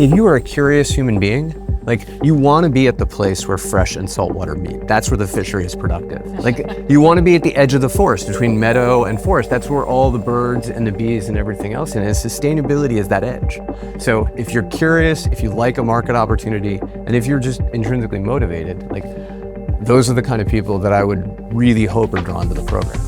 If you are a curious human being, like you want to be at the place where fresh and salt water meet. That's where the fishery is productive. Like you want to be at the edge of the forest between meadow and forest. That's where all the birds and the bees and everything else is. Sustainability is that edge. So if you're curious, if you like a market opportunity, and if you're just intrinsically motivated, like those are the kind of people that I would really hope are drawn to the program.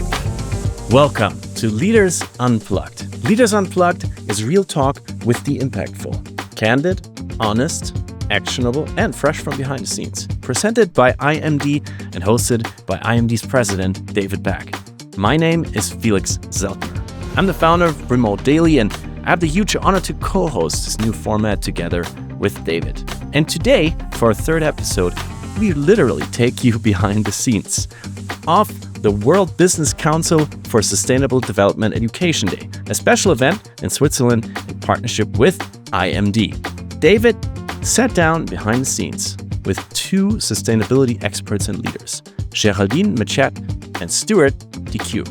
Welcome to Leaders Unplugged. Leaders Unplugged is real talk with the impactful. Candid, honest, actionable, and fresh from behind the scenes. Presented by IMD and hosted by IMD's president, David Bach. My name is Felix Zeltner. I'm the founder of Remote Daily, and I have the huge honor to co-host this new format together with David. And today, for our third episode, we literally take you behind the scenes of the World Business Council for Sustainable Development Education Day, a special event in Switzerland in partnership with IMD. David sat down behind the scenes with two sustainability experts and leaders, Geraldine Matchett and Stuart DeCew.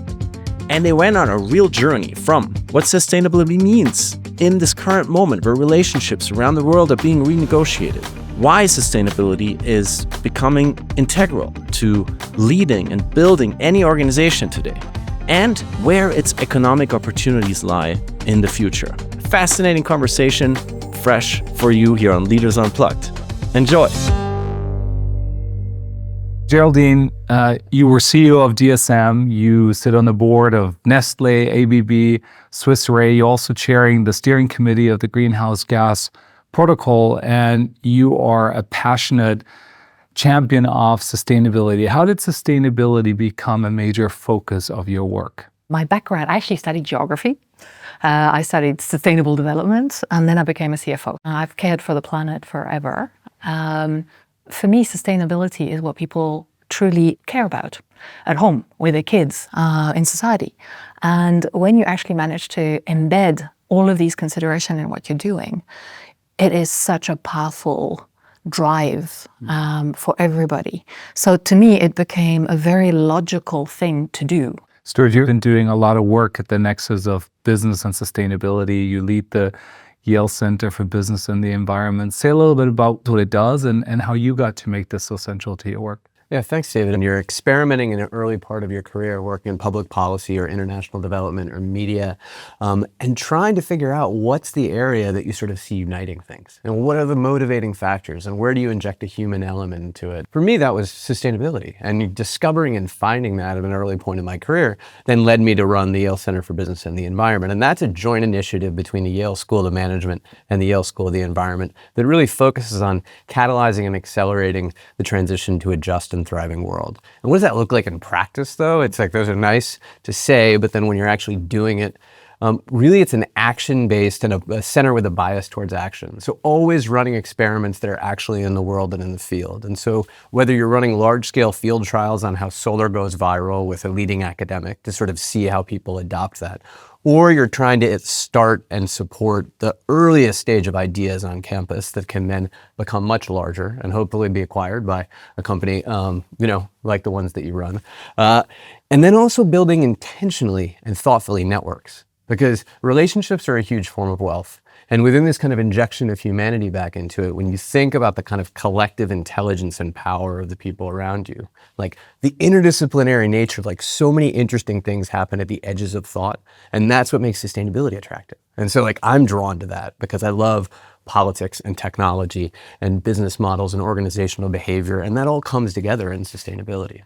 And they went on a real journey from what sustainability means in this current moment where relationships around the world are being renegotiated, why sustainability is becoming integral to leading and building any organization today, and where its economic opportunities lie in the future. Fascinating conversation, fresh for you here on Leaders Unplugged. Enjoy. Geraldine, you were CEO of DSM. You sit on the board of Nestlé, ABB, SwissRe. You're also chairing the steering committee of the Greenhouse Gas Protocol, and you are a passionate champion of sustainability. How did sustainability become a major focus of your work? My background, I actually studied geography. I studied sustainable development, and then I became a CFO. I've cared for the planet forever. For me, sustainability is what people truly care about at home, with their kids, in society. And when you actually manage to embed all of these considerations in what you're doing, it is such a powerful drive for everybody. So to me, it became a very logical thing to do. Stuart, you've been doing a lot of work at the nexus of business and sustainability. You lead the Yale Center for Business and the Environment. Say a little bit about what it does and how you got to make this so central to your work. Yeah, thanks, David. And you're experimenting in an early part of your career, working in public policy or international development or media, and trying to figure out what's the area that you sort of see uniting things, and what are the motivating factors, and where do you inject a human element into it? For me, that was sustainability, and discovering and finding that at an early point in my career then led me to run the Yale Center for Business and the Environment. And that's a joint initiative between the Yale School of Management and the Yale School of the Environment that really focuses on catalyzing and accelerating the transition to a just and thriving world. And what does that look like in practice, though? It's like those are nice to say, but then when you're actually doing it, really it's an action-based and a center with a bias towards action. So always running experiments that are actually in the world and in the field. And so whether you're running large-scale field trials on how solar goes viral with a leading academic to sort of see how people adopt that, or you're trying to start and support the earliest stage of ideas on campus that can then become much larger and hopefully be acquired by a company, like the ones that you run. And then also building intentionally and thoughtfully networks, because relationships are a huge form of wealth. And within this kind of injection of humanity back into it, when you think about the kind of collective intelligence and power of the people around you, like the interdisciplinary nature of like so many interesting things happen at the edges of thought. And that's what makes sustainability attractive. And so like I'm drawn to that because I love politics and technology and business models and organizational behavior. And that all comes together in sustainability.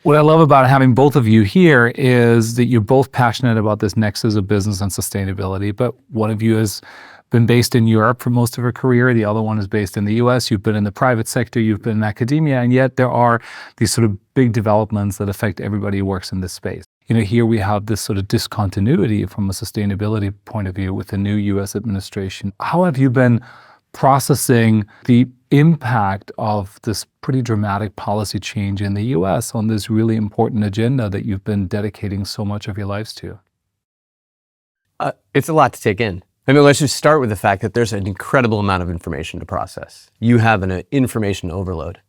What I love about having both of you here is that you're both passionate about this nexus of business and sustainability, but one of you has been based in Europe for most of her career. The other one is based in the US. You've been in the private sector, you've been in academia, and yet there are these sort of big developments that affect everybody who works in this space. Here we have this sort of discontinuity from a sustainability point of view with the new US administration. How have you been processing the impact of this pretty dramatic policy change in the US on this really important agenda that you've been dedicating so much of your lives to? It's a lot to take in. I mean, let's just start with the fact that there's an incredible amount of information to process. You have an information overload.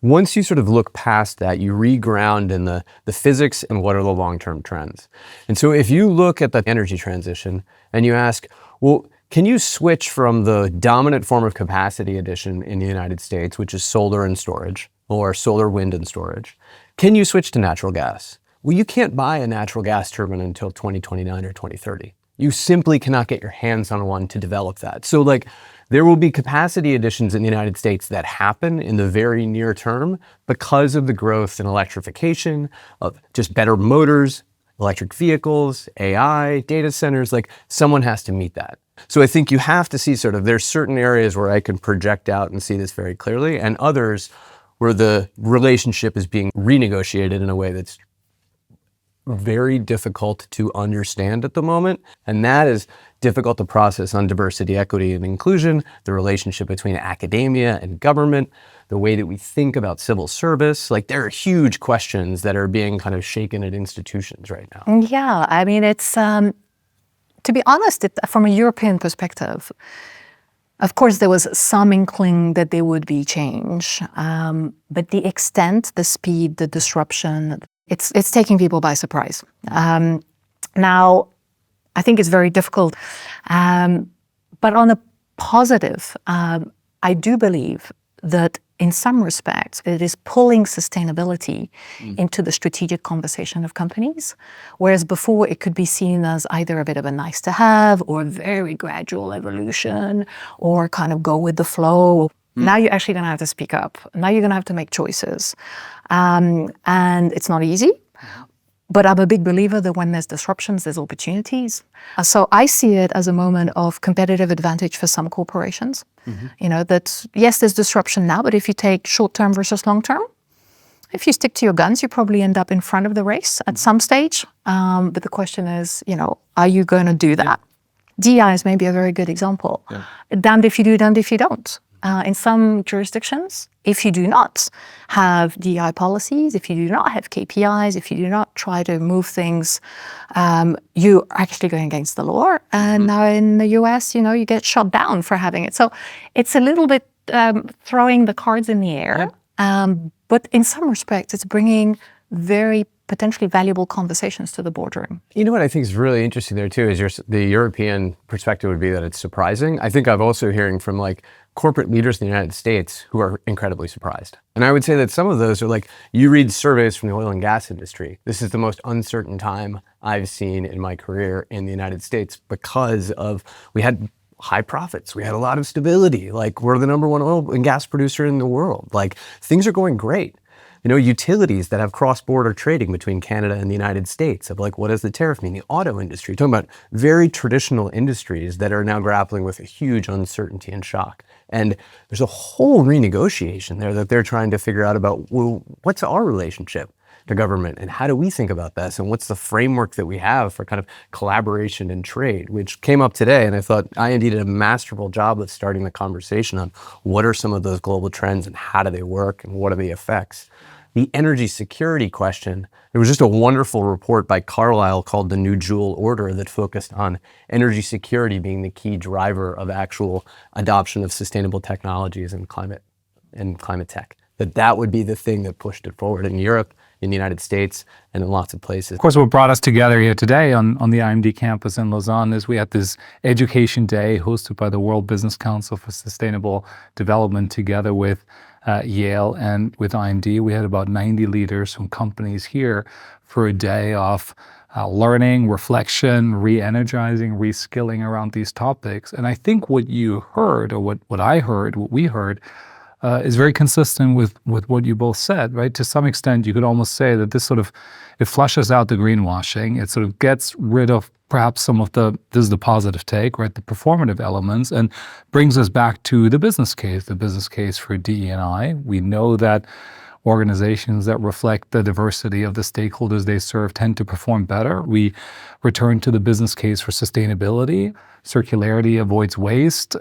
Once you sort of look past that, you reground in the physics and what are the long-term trends. And so if you look at the energy transition and you ask, well, Can you switch from the dominant form of capacity addition in the United States, which is solar and storage, or solar, wind, and storage? Can you switch to natural gas? Well, you can't buy a natural gas turbine until 2029 or 2030. You simply cannot get your hands on one to develop that. So like, there will be capacity additions in the United States that happen in the very near term because of the growth in electrification, of just better motors, electric vehicles, AI, data centers. Like, someone has to meet that. So I think you have to see sort of, there's certain areas where I can project out and see this very clearly, and others where the relationship is being renegotiated in a way that's very difficult to understand at the moment. And that is difficult to process on diversity, equity, and inclusion, the relationship between academia and government, the way that we think about civil service. Like, there are huge questions that are being kind of shaken at institutions right now. Yeah, I mean, it's, to be honest, from a European perspective, of course, there was some inkling that there would be change, but the extent, the speed, the disruption, it's taking people by surprise. Now, I think it's very difficult, but on a positive, I do believe that in some respects, it is pulling sustainability into the strategic conversation of companies, whereas before it could be seen as either a bit of a nice to have or a very gradual evolution or kind of go with the flow. Now you're actually going to have to speak up. Now you're going to have to make choices. And it's not easy. But I'm a big believer that when there's disruptions, there's opportunities. So I see it as a moment of competitive advantage for some corporations. You know, that yes, there's disruption now, but if you take short-term versus long-term, if you stick to your guns, you probably end up in front of the race at some stage. But the question is, you know, are you going to do that? DEI is maybe a very good example. Damned if you do, damned if you don't. In some jurisdictions, if you do not have DEI policies, if you do not have KPIs, if you do not try to move things, you're actually going against the law. And now in the US, you know, you get shut down for having it. So it's a little bit throwing the cards in the air. But in some respects, it's bringing very potentially valuable conversations to the boardroom. You know what I think is really interesting there too is the European perspective would be that it's surprising. I think I'm also hearing from like corporate leaders in the United States who are incredibly surprised. And I would say that some of those are like, you read surveys from the oil and gas industry. This is the most uncertain time I've seen in my career in the United States because of, we had high profits. We had a lot of stability. Like, we're the #1 oil and gas producer in the world. Like, things are going great. You know, utilities that have cross-border trading between Canada and the United States of like, what does the tariff mean? The auto industry, talking about very traditional industries that are now grappling with a huge uncertainty and shock. And there's a whole renegotiation there that they're trying to figure out about, well, what's our relationship to government and how do we think about this? And what's the framework that we have for kind of collaboration and trade, which came up today. And I thought IND did a masterful job of starting the conversation on what are some of those global trends and how do they work and what are the effects? The energy security question, there was just a wonderful report by Carlyle called The New Jewel Order that focused on energy security being the key driver of actual adoption of sustainable technologies and climate tech. That would be the thing that pushed it forward in Europe, in the United States, and in lots of places. Of course, what brought us together here today on the IMD campus in Lausanne is we had this education day hosted by the World Business Council for Sustainable Development together with Yale and with IMD. We had about 90 leaders from companies here for a day of learning, reflection, re-energizing, reskilling around these topics. And I think what you heard, or what I heard, what we heard, is very consistent with what you both said, right? To some extent, you could almost say that this sort of, it flushes out the greenwashing. It sort of gets rid of perhaps some of this is the positive take, right? The performative elements, and brings us back to the business case for DE&I. We know that organizations that reflect the diversity of the stakeholders they serve tend to perform better. We return to the business case for sustainability. Circularity avoids waste.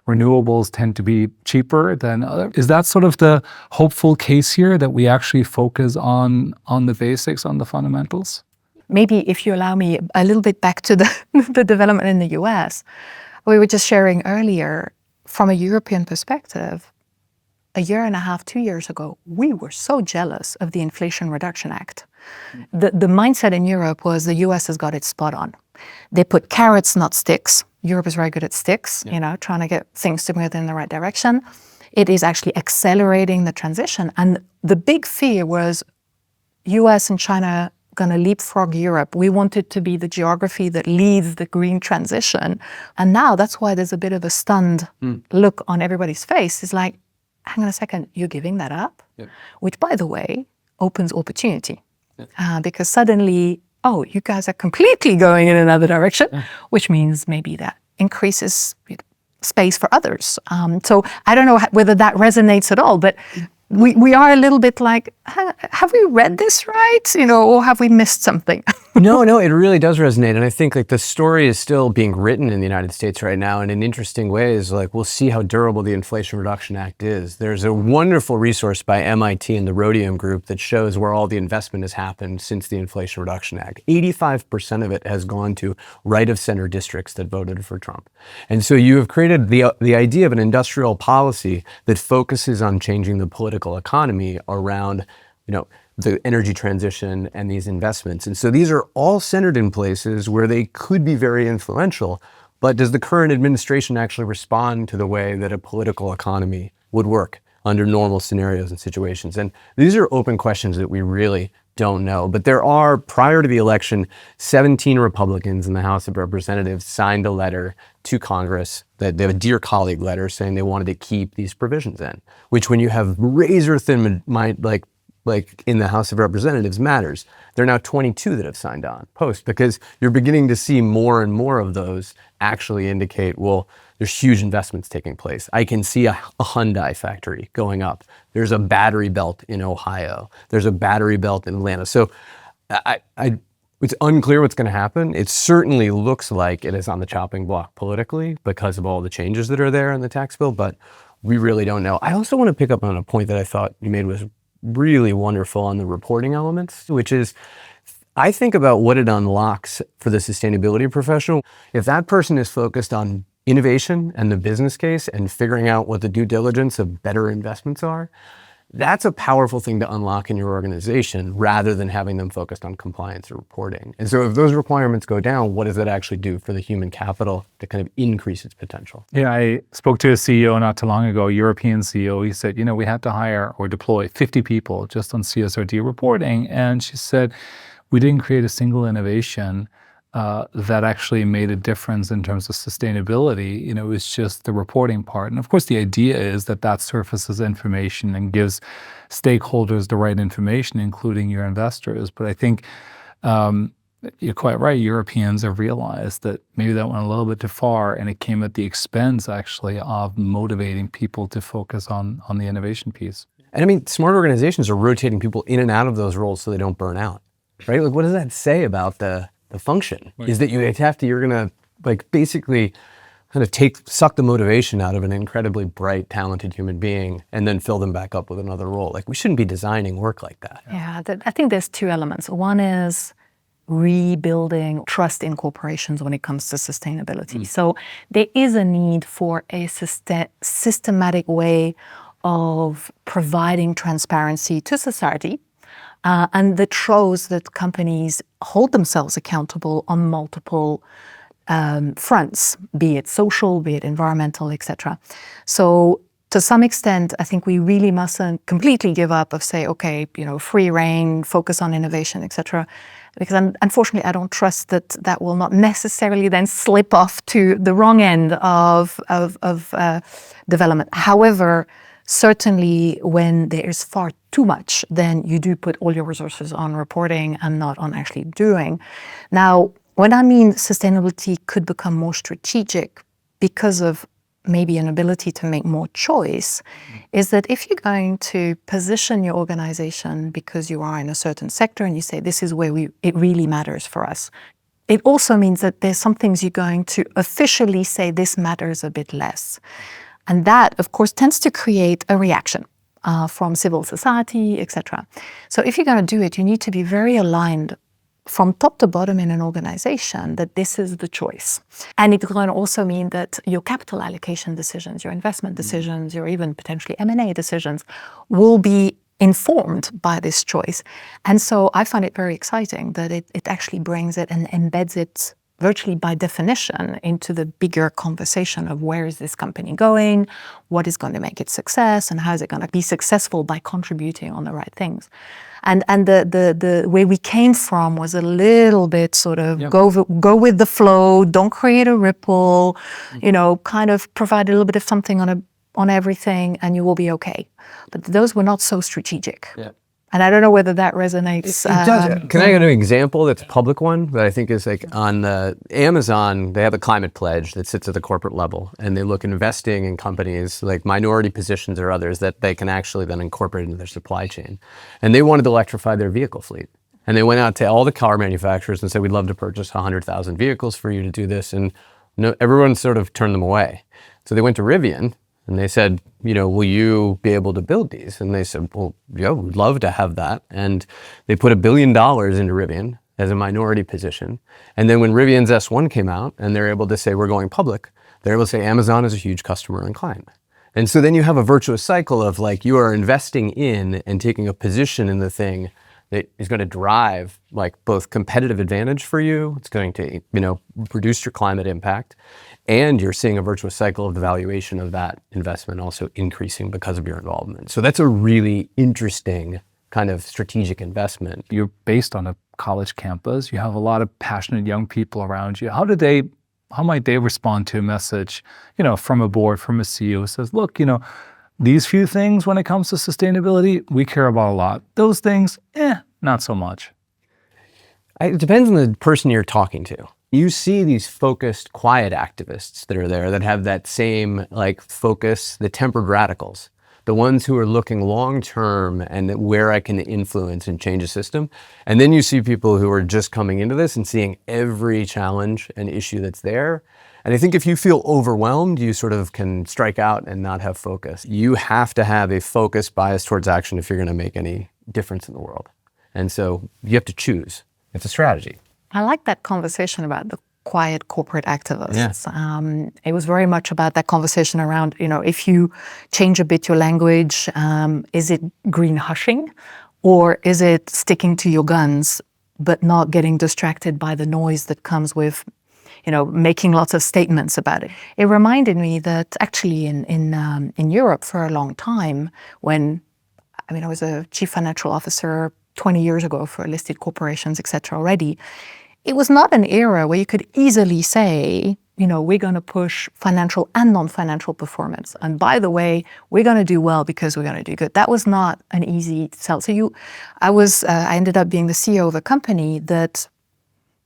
Renewables tend to be cheaper than other. Is that sort of the hopeful case here, that we actually focus on the basics, on the fundamentals? Maybe if you allow me a little bit back to the development in the US, we were just sharing earlier, from a European perspective, a year and a half, 2 years ago, we were so jealous of the Inflation Reduction Act. The mindset in Europe was the US has got it spot on. They put carrots, not sticks, Europe is very good at sticks, trying to get things to move in the right direction. It is actually accelerating the transition. And the big fear was US and China going to leapfrog Europe. We wanted to be the geography that leads the green transition. And now that's why there's a bit of a stunned look on everybody's face. It's like, hang on a second, you're giving that up? Yep. Which, by the way, opens opportunity. Yep. Because suddenly, you guys are completely going in another direction, which means maybe that increases space for others. So I don't know whether that resonates at all, but we are a little bit like, have we read this right? Or have we missed something? No, it really does resonate. And I think like the story is still being written in the United States right now. And in interesting ways, like we'll see how durable the Inflation Reduction Act is. There's a wonderful resource by MIT and the Rhodium Group that shows where all the investment has happened since the Inflation Reduction Act. 85% of it has gone to right of center districts that voted for Trump. And so you have created the idea of an industrial policy that focuses on changing the political economy around, the energy transition and these investments. And so these are all centered in places where they could be very influential, but does the current administration actually respond to the way that a political economy would work under normal scenarios and situations? And these are open questions that we really don't know. But there are, prior to the election, 17 Republicans in the House of Representatives signed a letter to Congress, that they have a Dear Colleague letter saying they wanted to keep these provisions in, which when you have razor thin mind, like in the House of Representatives matters. There are now 22 that have signed on post, because you're beginning to see more and more of those actually indicate, well, there's huge investments taking place. I can see a Hyundai factory going up. There's a battery belt in Ohio. There's a battery belt in Atlanta. So it's unclear what's going to happen. It certainly looks like it is on the chopping block politically because of all the changes that are there in the tax bill, but we really don't know. I also want to pick up on a point that I thought you made was really wonderful on the reporting elements, which is, I think about what it unlocks for the sustainability professional. If that person is focused on innovation and the business case and figuring out what the due diligence of better investments are, that's a powerful thing to unlock in your organization rather than having them focused on compliance or reporting. And so if those requirements go down, what does that actually do for the human capital to kind of increase its potential? Yeah, I spoke to a CEO not too long ago, a European CEO. He said, we had to hire or deploy 50 people just on CSRD reporting. And she said, we didn't create a single innovation that actually made a difference in terms of sustainability. It was just the reporting part. And of course, the idea is that surfaces information and gives stakeholders the right information, including your investors. But I think you're quite right. Europeans have realized that maybe that went a little bit too far, and it came at the expense, actually, of motivating people to focus on the innovation piece. And I mean, smart organizations are rotating people in and out of those roles so they don't burn out, right? Like, what does that say about the function? Right. Is that you're gonna like basically kind of suck the motivation out of an incredibly bright, talented human being and then fill them back up with another role. Like, we shouldn't be designing work like that. Yeah, I think there's two elements. One is rebuilding trust in corporations when it comes to sustainability. So there is a need for a systematic way of providing transparency to society. And that shows that companies hold themselves accountable on multiple fronts, be it social, be it environmental, etc. So to some extent, I think we really mustn't completely give up of say, okay, free reign, focus on innovation, etc. Because unfortunately, I don't trust that will not necessarily then slip off to the wrong end of development. However, certainly when there is far too much, then you do put all your resources on reporting and not on actually doing. Now, when I mean sustainability could become more strategic because of maybe an ability to make more choice, is that if you're going to position your organization because you are in a certain sector and you say, this is where it really matters for us, it also means that there's some things you're going to officially say this matters a bit less. And that, of course, tends to create a reaction from civil society, etc. So if you're going to do it, you need to be very aligned from top to bottom in an organization that this is the choice. And it's going to also mean that your capital allocation decisions, your investment decisions, your even potentially M&A decisions will be informed by this choice. And so I find it very exciting that it actually brings it and embeds it virtually by definition into the bigger conversation of where is this company going, what is going to make it success, and how is it going to be successful by contributing on the right things. And the where we came from was a little bit sort of go with the flow, don't create a ripple, kind of provide a little bit of something on everything, and you will be okay. But those were not so strategic. Yeah. And I don't know whether that resonates. It does. Can I give an example that's a public one that I think is like on the Amazon, they have a climate pledge that sits at the corporate level, and they look at investing in companies like minority positions or others that they can actually then incorporate into their supply chain. And they wanted to electrify their vehicle fleet. And they went out to all the car manufacturers and said, we'd love to purchase 100,000 vehicles for you to do this. And everyone sort of turned them away. So they went to Rivian. And they said, will you be able to build these? And they said, well, yeah, we'd love to have that. And they put $1 billion into Rivian as a minority position. And then when Rivian's S1 came out and they're able to say, we're going public, they're able to say Amazon is a huge customer and client. And so then you have a virtuous cycle of like, you are investing in and taking a position in the thing that is going to drive like both competitive advantage for you. It's going to, reduce your climate impact. And you're seeing a virtuous cycle of the valuation of that investment also increasing because of your involvement. So that's a really interesting kind of strategic investment. You're based on a college campus. You have a lot of passionate young people around you. How might they respond to a message, from a board, from a CEO who says, look, these few things when it comes to sustainability, we care about a lot. Those things, not so much. It depends on the person you're talking to. You see these focused, quiet activists that are there that have that same focus, the tempered radicals, the ones who are looking long-term and where I can influence and change a system. And then you see people who are just coming into this and seeing every challenge and issue that's there. And I think if you feel overwhelmed, you sort of can strike out and not have focus. You have to have a focused bias towards action if you're going to make any difference in the world. And so you have to choose. It's a strategy. I like that conversation about the quiet corporate activists. Yeah. It was very much about that conversation around, if you change a bit your language, is it green hushing or is it sticking to your guns but not getting distracted by the noise that comes with, making lots of statements about it. It reminded me that actually in Europe for a long time I was a chief financial officer 20 years ago for listed corporations, et cetera already. It was not an era where you could easily say, we're going to push financial and non-financial performance. And by the way, we're going to do well because we're going to do good. That was not an easy sell. So I ended up being the CEO of a company that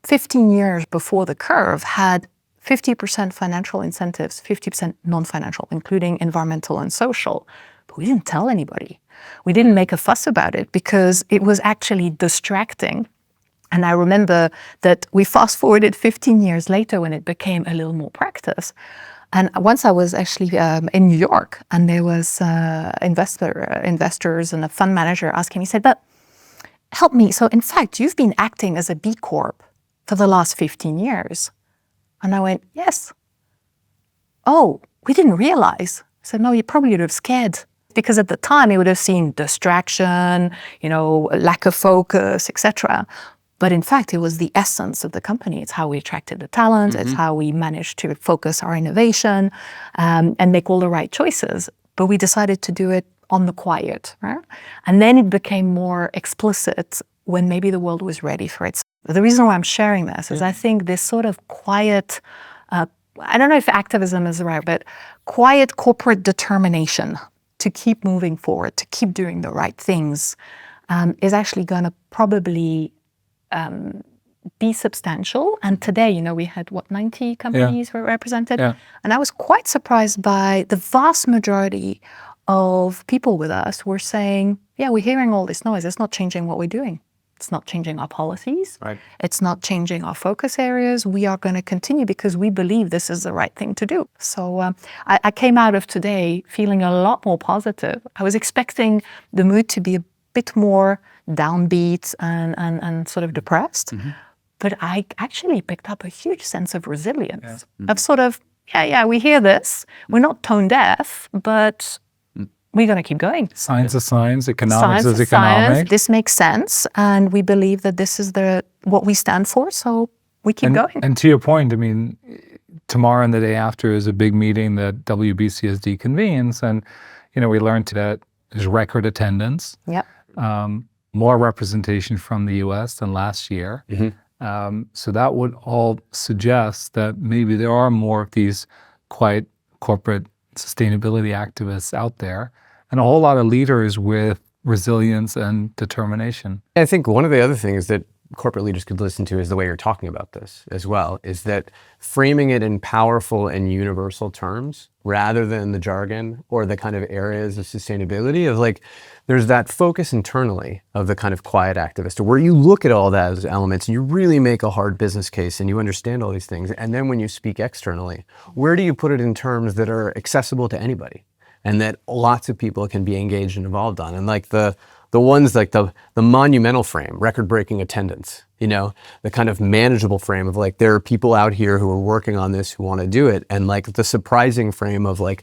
15 years before the curve had 50% financial incentives, 50% non-financial, including environmental and social. But we didn't tell anybody. We didn't make a fuss about it because it was actually distracting. And I remember that we fast forwarded 15 years later when it became a little more practice. And once I was actually in New York and there was investors and a fund manager asking me, he said, but help me. So in fact, you've been acting as a B Corp for the last 15 years. And I went, yes. Oh, we didn't realize. I said, no, you probably would have scared. Because at the time, it would have seen distraction, lack of focus, etc. But in fact, it was the essence of the company. It's how we attracted the talent. Mm-hmm. It's how we managed to focus our innovation and make all the right choices. But we decided to do it on the quiet, right? And then it became more explicit when maybe the world was ready for it. The reason why I'm sharing this is I think this sort of quiet, I don't know if activism is right, but quiet corporate determination to keep moving forward, to keep doing the right things is actually going to probably be substantial. And today, we had 90 companies were represented. Yeah. And I was quite surprised by the vast majority of people with us were saying, yeah, we're hearing all this noise. It's not changing what we're doing. It's not changing our policies. Right. It's not changing our focus areas. We are going to continue because we believe this is the right thing to do. So I came out of today feeling a lot more positive. I was expecting the mood to be a bit more downbeat and sort of depressed. Mm-hmm. But I actually picked up a huge sense of resilience, mm-hmm. of sort of, we hear this. We're not tone deaf, but we're going to keep going. Science is science, economics is economics. This makes sense, and we believe that this is what we stand for, so we keep going. And to your point, I mean, tomorrow and the day after is a big meeting that WBCSD convenes, and we learned that there's record attendance. Yep. More representation from the U.S. than last year. So that would all suggest that maybe there are more of these quite corporate sustainability activists out there, and a whole lot of leaders with resilience and determination. I think one of the other things that corporate leaders could listen to is the way you're talking about this as well, is that framing it in powerful and universal terms rather than the jargon or the kind of areas of sustainability of like, there's that focus internally of the kind of quiet activist where you look at all those elements and you really make a hard business case and you understand all these things. And then when you speak externally, where do you put it in terms that are accessible to anybody and that lots of people can be engaged and involved on? And like the ones like the monumental frame, record-breaking attendance, the kind of manageable frame of like, there are people out here who are working on this who want to do it. And like the surprising frame of like,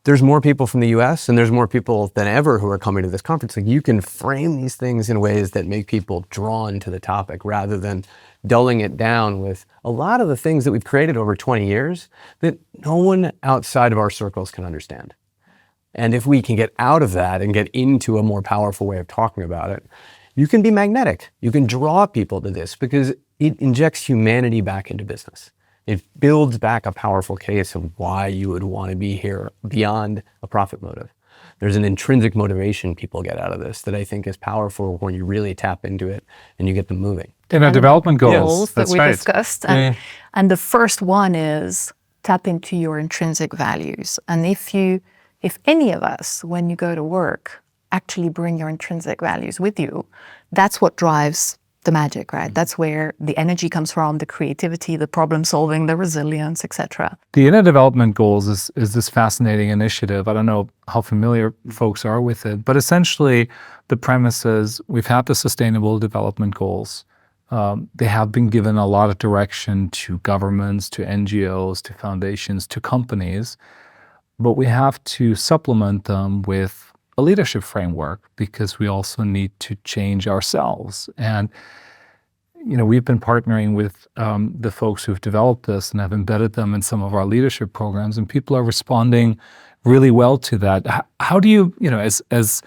there's more people from the US and there's more people than ever who are coming to this conference. Like you can frame these things in ways that make people drawn to the topic rather than dulling it down with a lot of the things that we've created over 20 years that no one outside of our circles can understand. And if we can get out of that and get into a more powerful way of talking about it, you can be magnetic. You can draw people to this because it injects humanity back into business. It builds back a powerful case of why you would want to be here beyond a profit motive. There's an intrinsic motivation people get out of this that I think is powerful when you really tap into it and you get them moving. In our development goals, that we discussed. And the first one is tap into your intrinsic values. And if any of us, when you go to work, actually bring your intrinsic values with you, that's what drives the magic, right? That's where the energy comes from, the creativity, the problem solving, the resilience, etc. The Inner Development Goals is this fascinating initiative. I don't know how familiar folks are with it, but essentially the premise is we've had the Sustainable Development Goals. They have been given a lot of direction to governments, to NGOs, to foundations, to companies, but we have to supplement them with a leadership framework because we also need to change ourselves. And, we've been partnering with the folks who've developed this and have embedded them in some of our leadership programs, and people are responding really well to that. How do you, as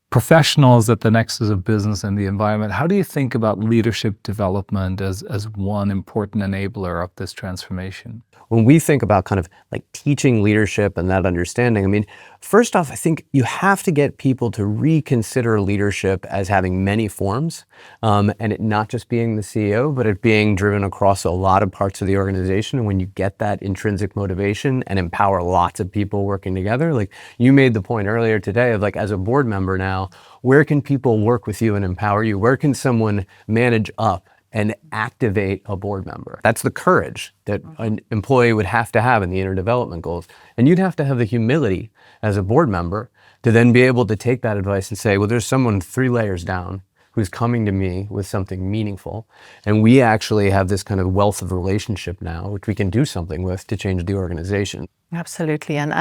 professionals at the nexus of business and the environment, how do you think about leadership development as one important enabler of this transformation? When we think about kind of like teaching leadership and that understanding, I mean, first off, I think you have to get people to reconsider leadership as having many forms, and it not just being the CEO, but it being driven across a lot of parts of the organization. And when you get that intrinsic motivation and empower lots of people working together, like you made the point earlier today of like, as a board member now, where can people work with you and empower you? Where can someone manage up and activate a board member? That's the courage that an employee would have to have in the Inner Development Goals. And you'd have to have the humility as a board member to then be able to take that advice and say, well, there's someone 3 layers down who's coming to me with something meaningful. And we actually have this kind of wealth of relationship now, which we can do something with to change the organization. Absolutely. And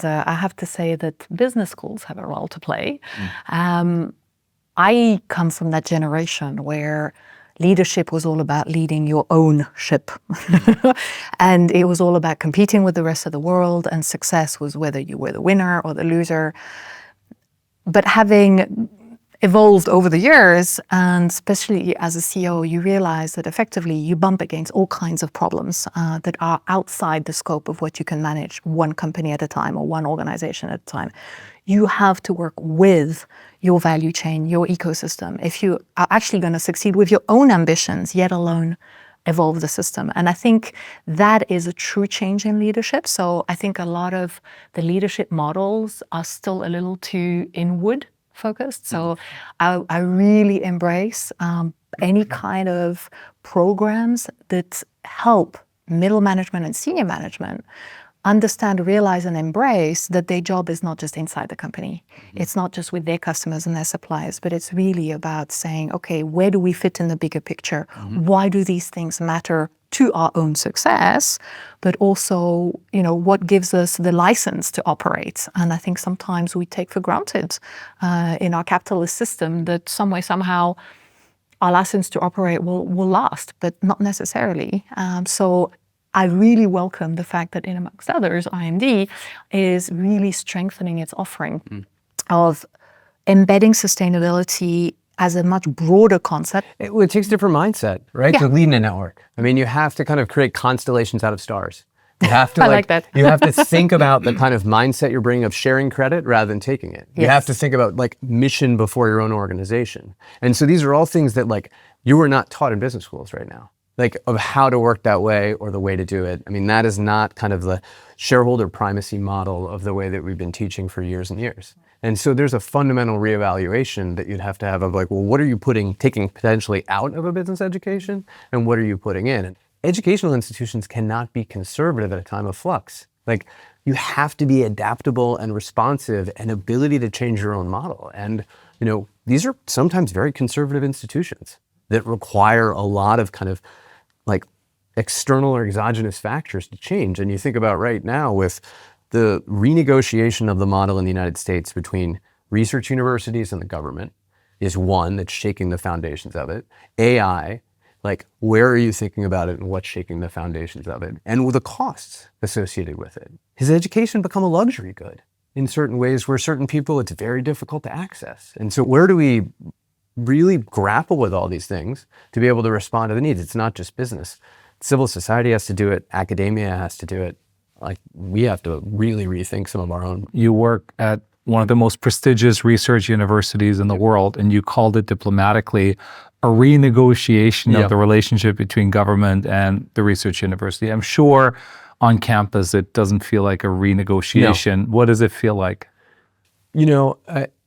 I have to say that business schools have a role to play. I come from that generation where leadership was all about leading your own ship. And it was all about competing with the rest of the world, and success was whether you were the winner or the loser. But having evolved over the years, and especially as a CEO, you realize that effectively you bump against all kinds of problems that are outside the scope of what you can manage one company at a time or one organization at a time. You have to work with your value chain, your ecosystem, if you are actually going to succeed with your own ambitions, yet alone evolve the system. And I think that is a true change in leadership. So I think a lot of the leadership models are still a little too inward focused. So I really embrace any kind of programs that help middle management and senior management understand, realize, and embrace that their job is not just inside the company. It's not just with their customers and their suppliers, but it's really about saying, okay, where do we fit in the bigger picture? Why do these things matter to our own success, but also, what gives us the license to operate? And I think sometimes we take for granted in our capitalist system that some way, somehow, our license to operate will last, but not necessarily. So I really welcome the fact that, in amongst others, IMD is really strengthening its offering of embedding sustainability as a much broader concept. It takes a different mindset, right? Yeah. To lead in a network. I mean, you have to kind of create constellations out of stars. You have to I like that. You have to think about the kind of mindset you're bringing of sharing credit rather than taking it. You Yes. have to think about like mission before your own organization. And so these are all things that like you were not taught in business schools right now, like of how to work that way or the way to do it. I mean, that is not kind of the shareholder primacy model of the way that we've been teaching for years and years. And so there's a fundamental reevaluation that you'd have to have of like, well, what are you taking potentially out of a business education and what are you putting in? And educational institutions cannot be conservative at a time of flux. Like you have to be adaptable and responsive and ability to change your own model. And, you know, these are sometimes very conservative institutions that require a lot of kind of like external or exogenous factors to change. And you think about right now with the renegotiation of the model in the United States between research universities and the government is one that's shaking the foundations of it. AI, like where are you thinking about it and what's shaking the foundations of it? And with the costs associated with it. Has education become a luxury good in certain ways where certain people it's very difficult to access? And so where do we really grapple with all these things to be able to respond to the needs? It's not just business. Civil society has to do it. Academia has to do it. Like we have to really rethink some of our own. You work at one of the most prestigious research universities in the world, and you called it diplomatically a renegotiation of the relationship between government and the research university. I'm sure on campus it doesn't feel like a renegotiation. No. What does it feel like? You know,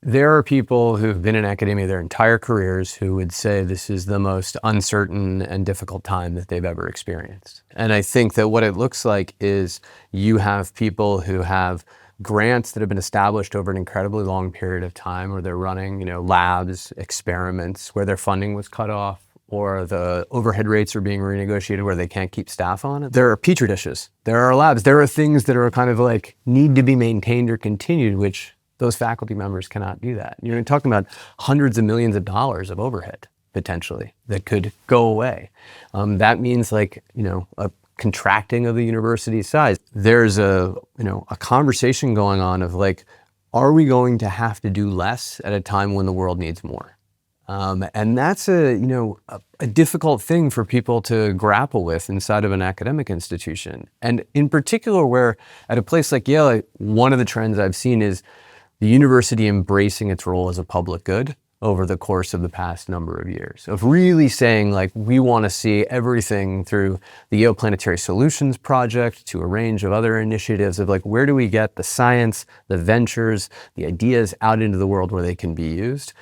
there are people who've been in academia their entire careers who would say this is the most uncertain and difficult time that they've ever experienced. And I think that what it looks like is you have people who have grants that have been established over an incredibly long period of time where they're running, you know, labs, experiments where their funding was cut off or the overhead rates are being renegotiated where they can't keep staff on it. There are petri dishes, there are labs, there are things that are kind of like need to be maintained or continued, which those faculty members cannot do that. You're talking about hundreds of millions of dollars of overhead potentially that could go away. That means like, you know, a contracting of the university size. There's a conversation going on of like, are we going to have to do less at a time when the world needs more? And that's a difficult thing for people to grapple with inside of an academic institution. And in particular, where at a place like Yale, one of the trends I've seen is the university embracing its role as a public good over the course of the past number of years, of really saying like, we want to see everything through the Yale Planetary Solutions Project to a range of other initiatives of like, where do we get the science, the ventures, the ideas out into the world where they can be used?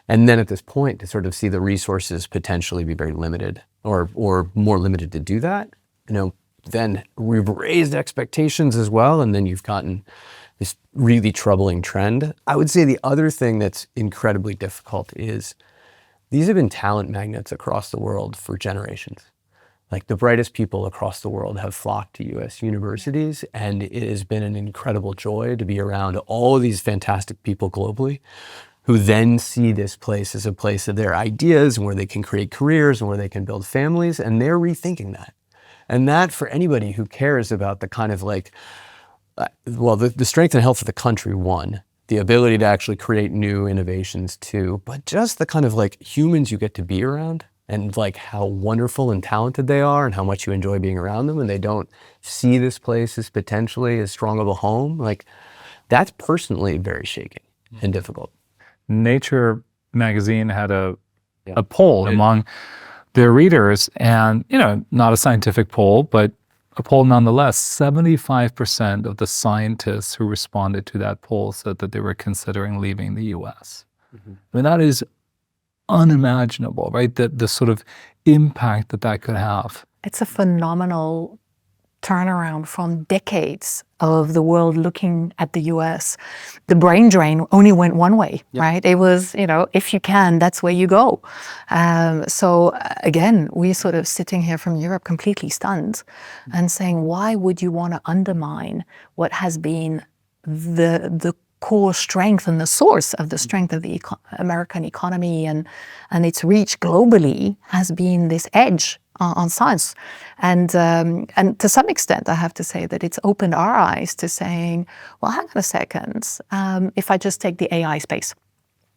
And then at this point to sort of see the resources potentially be very limited or more limited to do that, you know, then we've raised expectations as well. And then you've gotten this really troubling trend. I would say the other thing that's incredibly difficult is these have been talent magnets across the world for generations. Like the brightest people across the world have flocked to US universities, and it has been an incredible joy to be around all of these fantastic people globally who then see this place as a place of their ideas and where they can create careers and where they can build families, and they're rethinking that. And that for anybody who cares about the kind of like, the strength and health of the country, one, the ability to actually create new innovations, two, but just the kind of like humans you get to be around and like how wonderful and talented they are and how much you enjoy being around them, and they don't see this place as potentially as strong of a home, like that's personally very shaking and difficult. Nature magazine had a poll among their readers, and, you know, not a scientific poll, but a poll nonetheless. 75% of the scientists who responded to that poll said that they were considering leaving the US. Mm-hmm. I mean, that is unimaginable, right? The sort of impact that could have. It's a phenomenal turnaround from decades of the world looking at the US. The brain drain only went one way, right? It was, you know, if you can, that's where you go. So again, we're sort of sitting here from Europe completely stunned and saying, why would you want to undermine what has been the core strength and the source of the strength of the American economy and its reach globally has been this edge on science. And to some extent, I have to say that it's opened our eyes to saying, well, hang on a second, if I just take the AI space,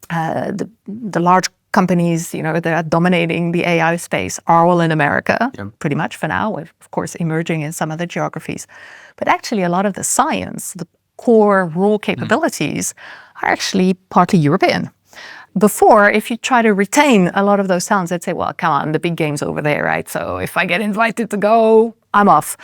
the large companies, that are dominating the AI space are all in America, pretty much for now, with, of course, emerging in some other geographies. But actually, a lot of the science, the core raw capabilities are actually partly European. Before, if you try to retain a lot of those talents, they'd say, well, come on, the big game's over there, right? So if I get invited to go, I'm off.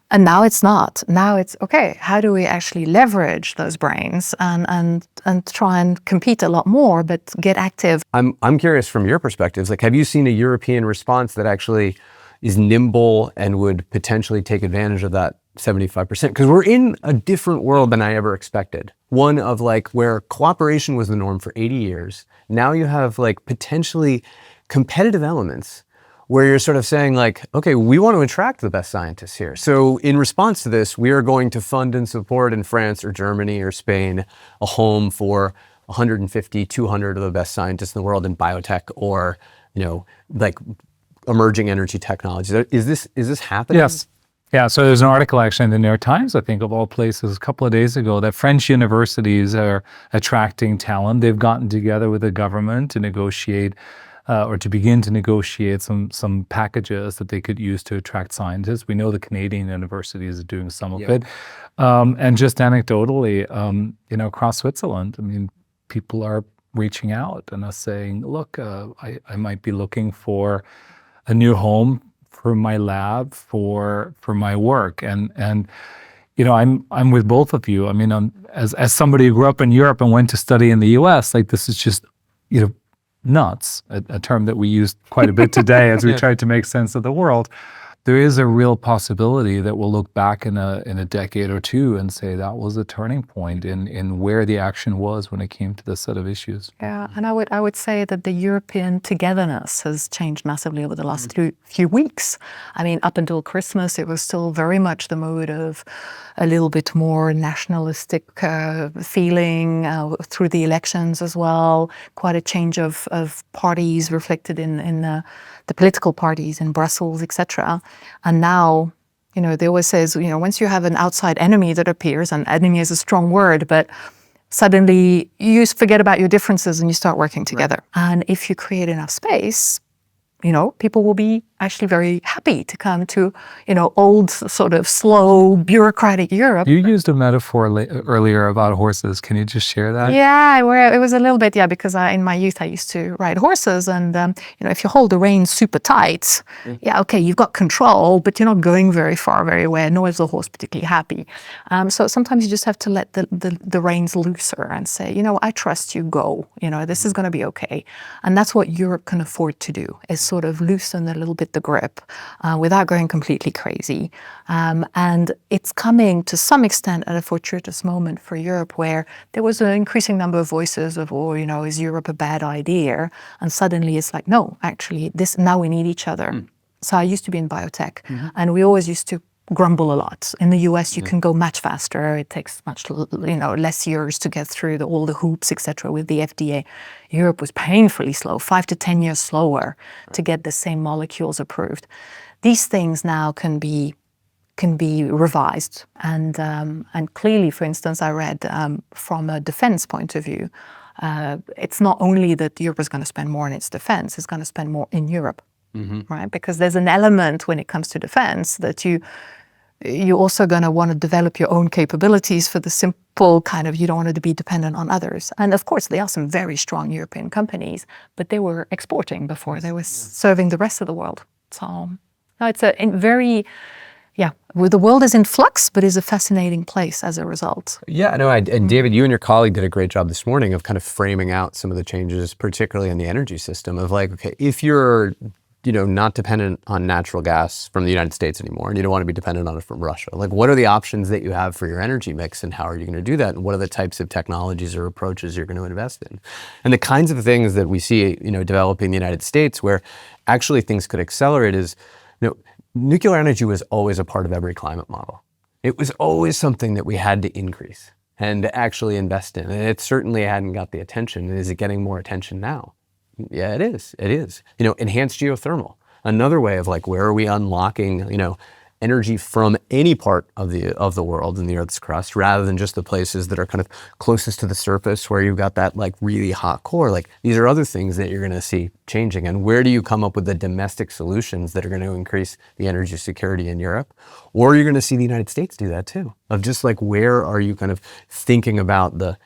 And now it's not. Now it's, okay, how do we actually leverage those brains and try and compete a lot more, but get active? I'm curious from your perspectives, like, have you seen a European response that actually is nimble and would potentially take advantage of that 75%? Because we're in a different world than I ever expected. One of like where cooperation was the norm for 80 years. Now you have like potentially competitive elements where you're sort of saying like, okay, we want to attract the best scientists here. So in response to this, we are going to fund and support in France or Germany or Spain a home for 150, 200 of the best scientists in the world in biotech or, like emerging energy technologies. Is this happening? Yes. Yeah, so there's an article actually in the New York Times, I think, of all places, a couple of days ago, that French universities are attracting talent. They've gotten together with the government to negotiate or to begin to negotiate some packages that they could use to attract scientists. We know the Canadian universities are doing some of it. And just anecdotally, across Switzerland, I mean, people are reaching out and are saying, look, I might be looking for a new home for my lab, for my work. And I'm with both of you. I mean, as somebody who grew up in Europe and went to study in the US, like this is just, nuts, a term that we use quite a bit today as we try to make sense of the world. There is a real possibility that we'll look back in a decade or two and say that was a turning point in where the action was when it came to this set of issues. Yeah, and I would say that the European togetherness has changed massively over the last few weeks. I mean, up until Christmas, it was still very much the mode of a little bit more nationalistic feeling through the elections as well. Quite a change of parties reflected in the political parties in Brussels, etc. And now, they always says, once you have an outside enemy that appears, and enemy is a strong word, but suddenly you forget about your differences and you start working together. Right. And if you create enough space, people will be actually very happy to come to, old sort of slow bureaucratic Europe. You used a metaphor earlier about horses. Can you just share that? Yeah, it was a little bit, because in my youth I used to ride horses, and if you hold the reins super tight, okay, you've got control, but you're not going very far, very well, nor is the horse particularly happy. So sometimes you just have to let the reins looser and say, I trust you, go. This is going to be okay. And that's what Europe can afford to do, is sort of loosen a little bit the grip without going completely crazy. And it's coming to some extent at a fortuitous moment for Europe, where there was an increasing number of voices of, is Europe a bad idea? And suddenly it's like, no, actually, now we need each other. So I used to be in biotech, and we always used to grumble a lot. In the US, you can go much faster. It takes much less years to get through all the hoops, etc. with the FDA. Europe was painfully slow, 5 to 10 years slower to get the same molecules approved. These things now can be revised. And clearly, for instance, I read from a defense point of view, it's not only that Europe is going to spend more on its defense, it's going to spend more in Europe. Right? Because there's an element when it comes to defense that you're also going to want to develop your own capabilities for the simple kind of, you don't want to be dependent on others. And of course, there are some very strong European companies, but they were exporting before. They were serving the rest of the world. So no, it's a very, the world is in flux, but is a fascinating place as a result. Yeah, no, and David, you and your colleague did a great job this morning of kind of framing out some of the changes, particularly in the energy system, of like, okay, if you're not dependent on natural gas from the United States anymore, and you don't want to be dependent on it from Russia. Like, what are the options that you have for your energy mix, and how are you going to do that? And what are the types of technologies or approaches you're going to invest in? And the kinds of things that we see, developing in the United States, where actually things could accelerate is, nuclear energy was always a part of every climate model. It was always something that we had to increase. and actually invest in. And it certainly hadn't got the attention. Is it getting more attention now? Yeah, it is. It is. Enhanced geothermal. Another way of like, where are we unlocking, energy from any part of the world in the Earth's crust, rather than just the places that are kind of closest to the surface where you've got that like really hot core. Like, these are other things that you're going to see changing. And where do you come up with the domestic solutions that are going to increase the energy security in Europe? Or you're going to see the United States do that too, of just like, where are you kind of thinking about the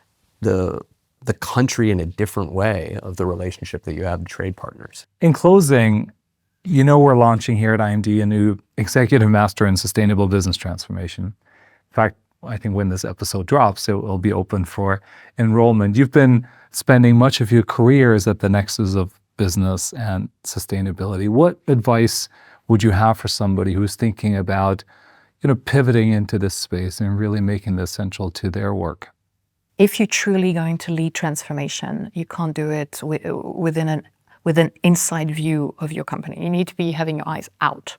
country in a different way of the relationship that you have with trade partners? In closing, we're launching here at IMD a new Executive Master in Sustainable Business Transformation. In fact, I think when this episode drops, it will be open for enrollment. You've been spending much of your careers at the nexus of business and sustainability. What advice would you have for somebody who's thinking about, pivoting into this space and really making this central to their work? If you're truly going to lead transformation, you can't do it with an inside view of your company. You need to be having your eyes out.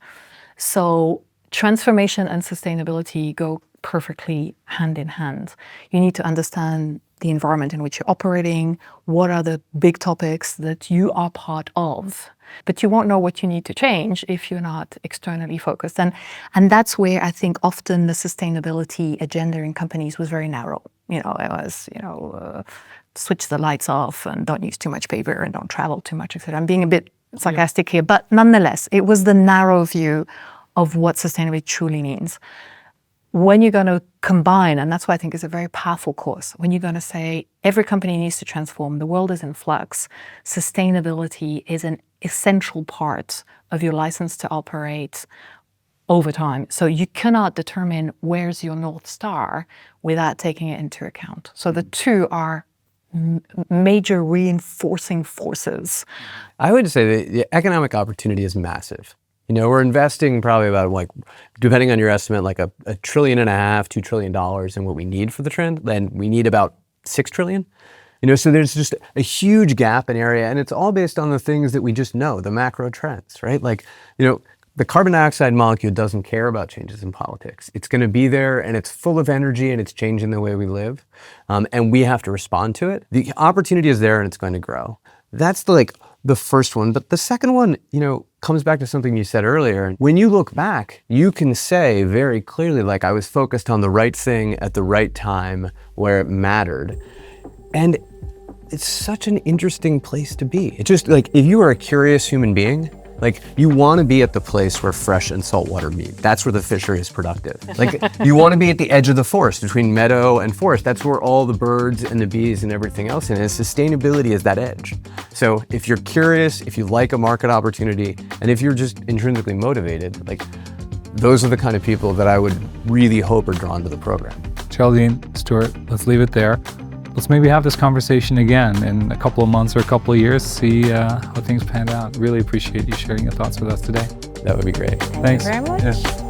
So transformation and sustainability go perfectly hand in hand. You need to understand the environment in which you're operating, what are the big topics that you are part of. But you won't know what you need to change if you're not externally focused. And that's where I think often the sustainability agenda in companies was very narrow. It was, switch the lights off and don't use too much paper and don't travel too much, etc. I'm being a bit sarcastic here, but nonetheless, it was the narrow view of what sustainability truly means. When you're going to combine, and that's why I think it's a very powerful course, when you're going to say every company needs to transform, the world is in flux, sustainability is an essential part of your license to operate over time. So you cannot determine where's your North Star without taking it into account. So the two are major reinforcing forces. I would say that the economic opportunity is massive. We're investing probably about, like, depending on your estimate, like a $1.5 trillion, $2 trillion in what we need for the trend. Then we need about $6 trillion. So there's just a huge gap in area, and it's all based on the things that we just know, the macro trends, right? Like, the carbon dioxide molecule doesn't care about changes in politics. It's going to be there, and it's full of energy, and it's changing the way we live. And we have to respond to it. The opportunity is there, and it's going to grow. That's the first one. But the second one, comes back to something you said earlier. When you look back, you can say very clearly, like, I was focused on the right thing at the right time where it mattered. And it's such an interesting place to be. It's just like, if you are a curious human being, like, you want to be at the place where fresh and salt water meet. That's where the fishery is productive. Like, you want to be at the edge of the forest, between meadow and forest. That's where all the birds and the bees and everything else is. And sustainability is that edge. So if you're curious, if you like a market opportunity, and if you're just intrinsically motivated, like, those are the kind of people that I would really hope are drawn to the program. Geraldine, Stuart, let's leave it there. Let's maybe have this conversation again in a couple of months or a couple of years, see how things pan out. Really appreciate you sharing your thoughts with us today. That would be great. Thanks. Thank you very much. Yeah.